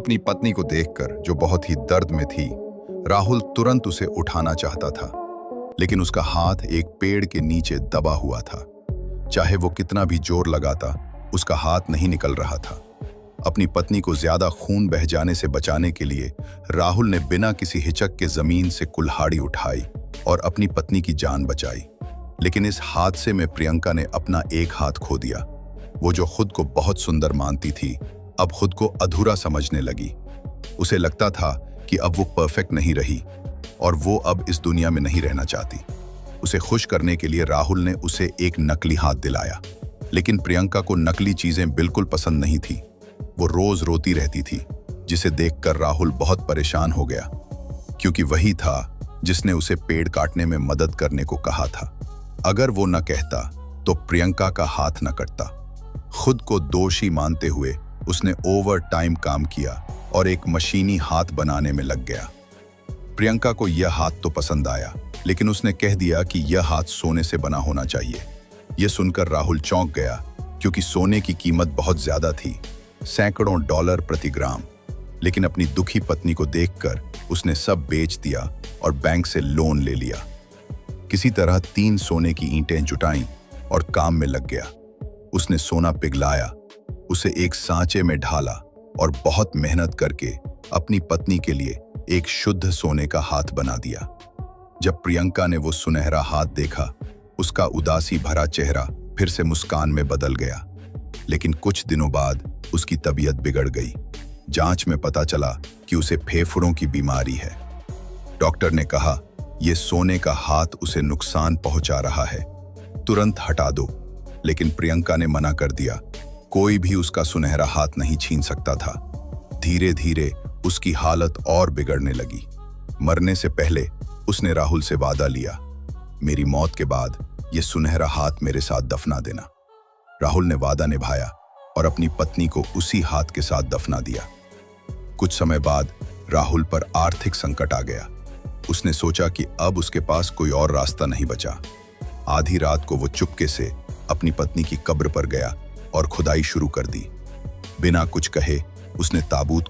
अपनी पत्नी को देखकर, जो बहुत ही दर्द में थी, राहुल तुरंत उसे उठाना चाहता था, लेकिन उसका हाथ एक पेड़ के नीचे दबा हुआ था। चाहे वो कितना भी जोर लगाता, उसका हाथ नहीं निकल रहा था। अपनी पत्नी को ज्यादा खून बह जाने से बचाने के लिए राहुल ने बिना किसी हिचक के जमीन से कुल्हाड़ी उठाई और अपनी पत्नी की जान बचाई। लेकिन इस हादसे में प्रियंका ने अपना एक हाथ खो दिया। वो जो खुद को बहुत सुंदर मानती थी, अब खुद को अधूरा समझने लगी। उसे लगता था कि अब वो परफेक्ट नहीं रही और वो अब इस दुनिया में नहीं रहना चाहती। उसे खुश करने के लिए राहुल ने उसे एक नकली हाथ दिलाया, लेकिन प्रियंका को नकली चीजें बिल्कुल पसंद नहीं थी। वो रोज रोती रहती थी, जिसे देखकर राहुल बहुत परेशान हो गया, क्योंकि वही था जिसने उसे पेड़ काटने में मदद करने को कहा था। अगर वो न कहता तो प्रियंका का हाथ न कटता। खुद को दोषी मानते हुए उसने ओवर टाइम काम किया और एक मशीनी हाथ बनाने में लग गया। प्रियंका को यह हाथ तो पसंद आया, लेकिन उसने कह दिया कि यह हाथ सोने से बना होना चाहिए। यह सुनकर राहुल चौंक गया, क्योंकि सोने की कीमत बहुत ज्यादा थी, सैकड़ों डॉलर प्रति ग्राम। लेकिन अपनी दुखी पत्नी को देखकर उसने सब बेच दिया और बैंक से लोन ले लिया। किसी तरह 3 सोने की ईंटें जुटाईं और काम में लग गया। उसने सोना पिघलाया, उसे एक सांचे में ढाला और बहुत मेहनत करके अपनी पत्नी के लिए एक शुद्ध सोने का हाथ बना दिया। जब प्रियंका ने वो सुनहरा हाथ देखा, उसका उदासी भरा चेहरा फिर से मुस्कान में बदल गया। लेकिन कुछ दिनों बाद उसकी तबीयत बिगड़ गई। जांच में पता चला कि उसे फेफड़ों की बीमारी है। डॉक्टर ने कहा, यह सोने का हाथ उसे नुकसान पहुंचा रहा है, तुरंत हटा दो। लेकिन प्रियंका ने मना कर दिया। कोई भी उसका सुनहरा हाथ नहीं छीन सकता था। धीरे धीरे उसकी हालत और बिगड़ने लगी। मरने से पहले उसने राहुल से वादा लिया, मेरी मौत के बाद यह सुनहरा हाथ मेरे साथ दफना देना। राहुल ने वादा निभाया और अपनी पत्नी को उसी हाथ के साथ दफना दिया। कुछ समय बाद राहुल पर आर्थिक संकट आ गया। उसने सोचा कि अब उसके पास कोई और रास्ता नहीं बचा। आधी रात को वो चुपके से अपनी पत्नी की कब्र पर गया और खुदाई शुरू कर दी। बिना कुछ कहे उसने ताबूत